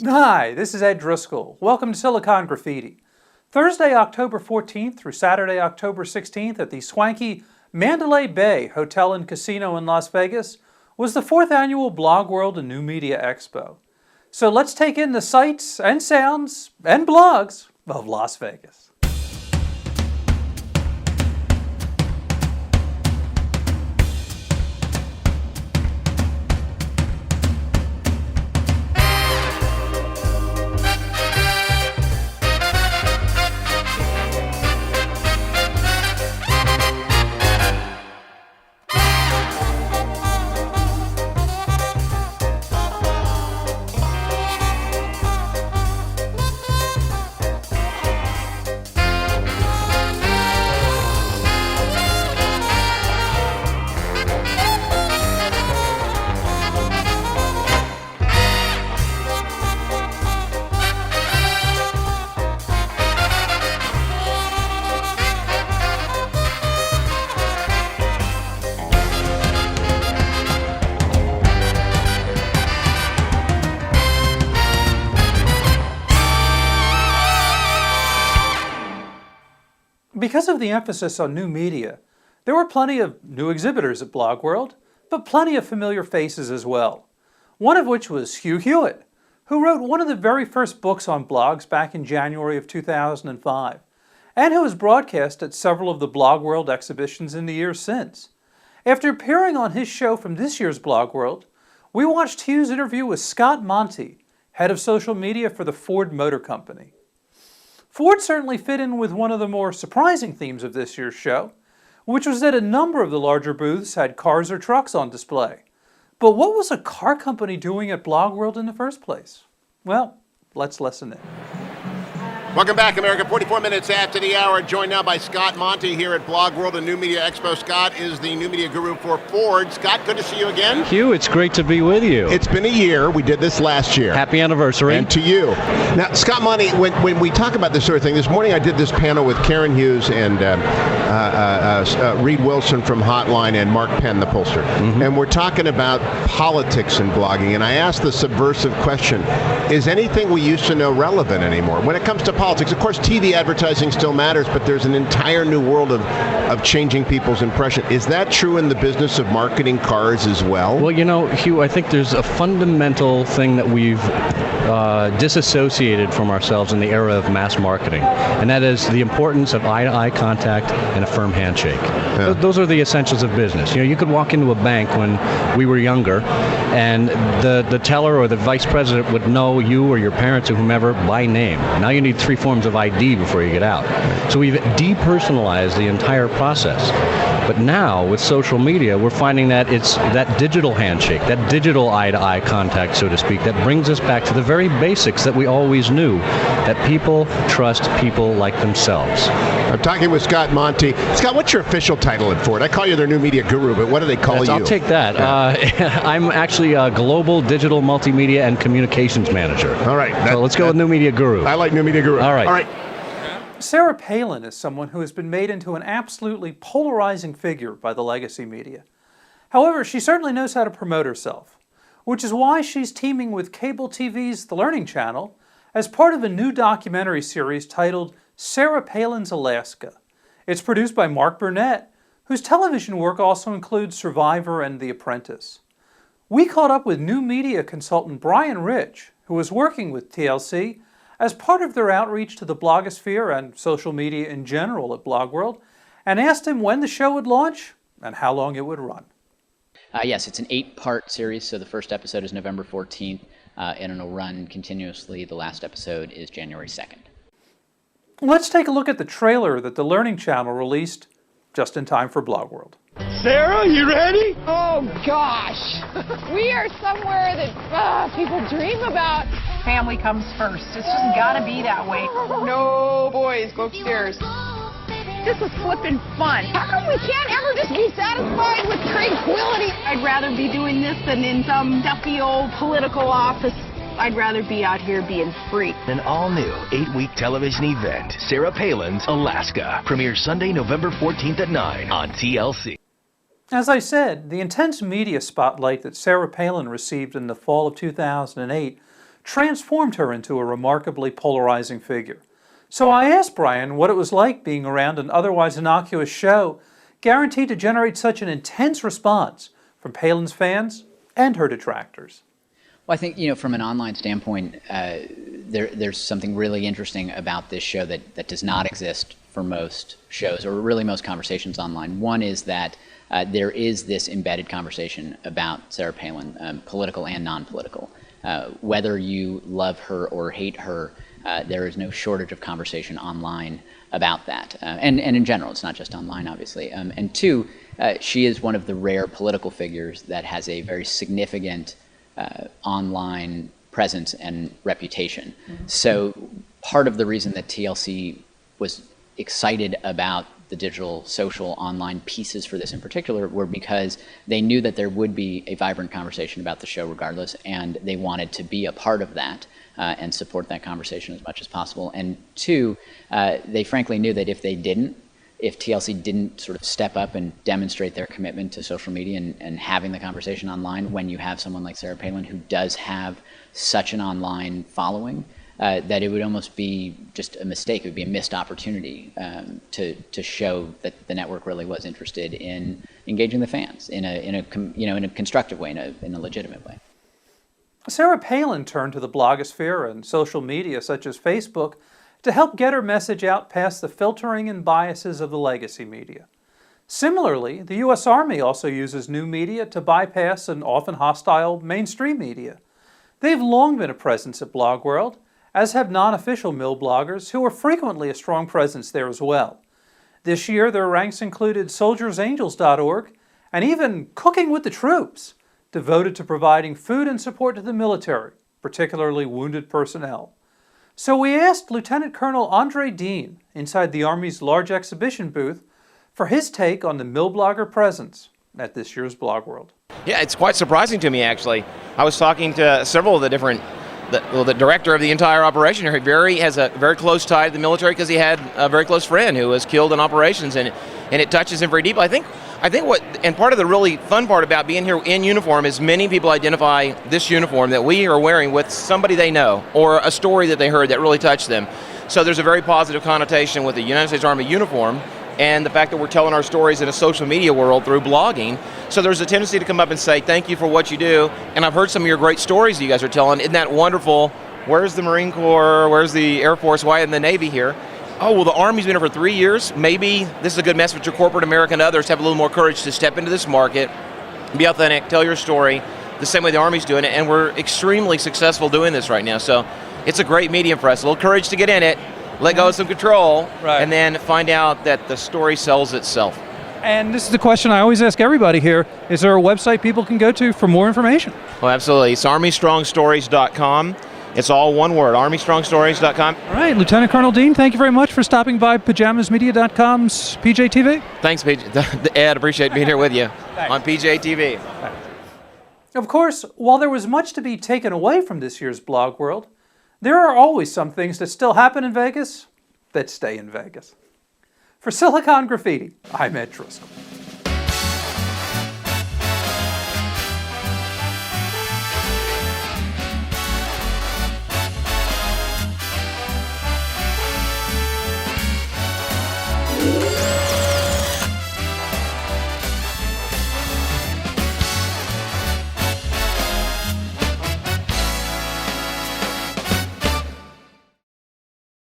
Hi, this is Ed Driscoll. Welcome to Silicon Graffiti. Thursday, October 14th through Saturday, October 16th at the swanky Mandalay Bay Hotel and Casino in Las Vegas was the 4th annual BlogWorld and New Media Expo. So let's take in the sights and sounds and blogs of Las Vegas. Because of the emphasis on new media, there were plenty of new exhibitors at BlogWorld, but plenty of familiar faces as well. One of which was Hugh Hewitt, who wrote one of the very first books on blogs back in January of 2005, and who has broadcast at several of the BlogWorld exhibitions in the years since. After appearing on his show from this year's BlogWorld, we watched Hugh's interview with Scott Monty, head of social media for the Ford Motor Company. Ford certainly fit in with one of the more surprising themes of this year's show, which was that a number of the larger booths had cars or trucks on display. But what was a car company doing at BlogWorld in the first place? Well, let's listen in. Welcome back, America. 44 minutes after the hour, joined now by Scott Monty here at BlogWorld and New Media Expo. Scott is the new media guru for Ford. Scott, good to see you again. Hugh, it's great to be with you. It's been a year. We did this last year. Happy anniversary. And to you. Now, Scott Monty, when we talk about this sort of thing, this morning I did this panel with Karen Hughes and Reed Wilson from Hotline and Mark Penn, the pollster. Mm-hmm. And we're talking about politics and blogging. And I asked the subversive question, is anything we used to know relevant anymore? When it comes to politics, of course, TV advertising still matters, but there's an entire new world of changing people's impression. Is that true in the business of marketing cars as well? Well, you know, Hugh, I think there's a fundamental thing that we've disassociated from ourselves in the era of mass marketing, and that is the importance of eye-to-eye contact and a firm handshake. Yeah. Those are the essentials of business. You know, you could walk into a bank when we were younger, and the teller or the vice president would know you or your parents or whomever by name. Now you need 3 forms of ID before you get out. So we've depersonalized the entire process. But now, with social media, we're finding that it's that digital handshake, that digital eye-to-eye contact, so to speak, that brings us back to the very basics that we always knew, that people trust people like themselves. I'm talking with Scott Monty. Scott, what's your official title at Ford? I call you their new media guru, but what do they call you? I'll take that. Yeah. I'm actually a global digital multimedia and communications manager. All right. So let's go with new media guru. I like new media guru. All right. Sarah Palin is someone who has been made into an absolutely polarizing figure by the legacy media. However, she certainly knows how to promote herself, which is why she's teaming with cable TV's The Learning Channel as part of a new documentary series titled Sarah Palin's Alaska. It's produced by Mark Burnett, whose television work also includes Survivor and The Apprentice. We caught up with new media consultant Brian Rich, who was working with TLC as part of their outreach to the blogosphere and social media in general at BlogWorld, and asked him when the show would launch and how long it would run. Yes, it's an 8-part series, so the first episode is November 14th, and it'll run continuously. The last episode is January 2nd. Let's take a look at the trailer that the Learning Channel released just in time for BlogWorld. Sarah, you ready? Oh, gosh. We are somewhere that people dream about. Family comes first. It's just gotta be that way. No, boys, go upstairs. This is flippin' fun. How come we can't ever just be satisfied with tranquility? I'd rather be doing this than in some stuffy old political office. I'd rather be out here being free. An all-new 8-week television event, Sarah Palin's Alaska, premieres Sunday, November 14th at 9 on TLC. As I said, the intense media spotlight that Sarah Palin received in the fall of 2008 transformed her into a remarkably polarizing figure. So I asked Brian what it was like being around an otherwise innocuous show guaranteed to generate such an intense response from Palin's fans and her detractors. Well, I think, from an online standpoint, there's something really interesting about this show that does not exist for most shows, or really most conversations online. One is that there is this embedded conversation about Sarah Palin, political and non-political. Whether you love her or hate her, there is no shortage of conversation online about that. And in general, it's not just online, obviously. And two, she is one of the rare political figures that has a very significant online presence and reputation. Mm-hmm. So part of the reason that TLC was excited about the digital, social, online pieces for this in particular were because they knew that there would be a vibrant conversation about the show regardless, and they wanted to be a part of that and support that conversation as much as possible. And two, they frankly knew that if TLC didn't sort of step up and demonstrate their commitment to social media and having the conversation online, when you have someone like Sarah Palin who does have such an online following, that it would almost be just a mistake. It would be a missed opportunity to show that the network really was interested in engaging the fans in a constructive way, in a legitimate way. Sarah Palin turned to the blogosphere and social media such as Facebook to help get her message out past the filtering and biases of the legacy media. Similarly, the U.S. Army also uses new media to bypass an often hostile mainstream media. They've long been a presence at BlogWorld, as have non-official mill bloggers who are frequently a strong presence there as well. This year, their ranks included soldiersangels.org and even Cooking with the Troops, devoted to providing food and support to the military, particularly wounded personnel. So we asked Lieutenant Colonel Andre Dean, inside the Army's large exhibition booth, for his take on the mill blogger presence at this year's BlogWorld. Yeah, it's quite surprising to me, actually. I was talking to several of the different, the director of the entire operation here. He has a very close tie to the military because he had a very close friend who was killed in operations, and it touches him very deeply. I think part of the really fun part about being here in uniform is many people identify this uniform that we are wearing with somebody they know or a story that they heard that really touched them. So there's a very positive connotation with the United States Army uniform and the fact that we're telling our stories in a social media world through blogging. So there's a tendency to come up and say, thank you for what you do, and I've heard some of your great stories that you guys are telling. Isn't that wonderful? Where's the Marine Corps? Where's the Air Force? Why isn't the Navy here? Oh, well, the Army's been here for 3 years. Maybe this is a good message to corporate America and others to have a little more courage to step into this market, be authentic, tell your story, the same way the Army's doing it, and we're extremely successful doing this right now. So it's a great medium for us. A little courage to get in it, let go of some control, right, and then find out that the story sells itself. And this is the question I always ask everybody here. Is there a website people can go to for more information? Well, absolutely. It's ArmyStrongStories.com. It's all one word, ArmyStrongStories.com. All right, Lieutenant Colonel Dean, thank you very much for stopping by PajamasMedia.com's PJTV. Thanks, Ed. Appreciate being here with you on PJTV. Of course, while there was much to be taken away from this year's BlogWorld, there are always some things that still happen in Vegas that stay in Vegas. For Silicon Graffiti, I'm Ed Driscoll.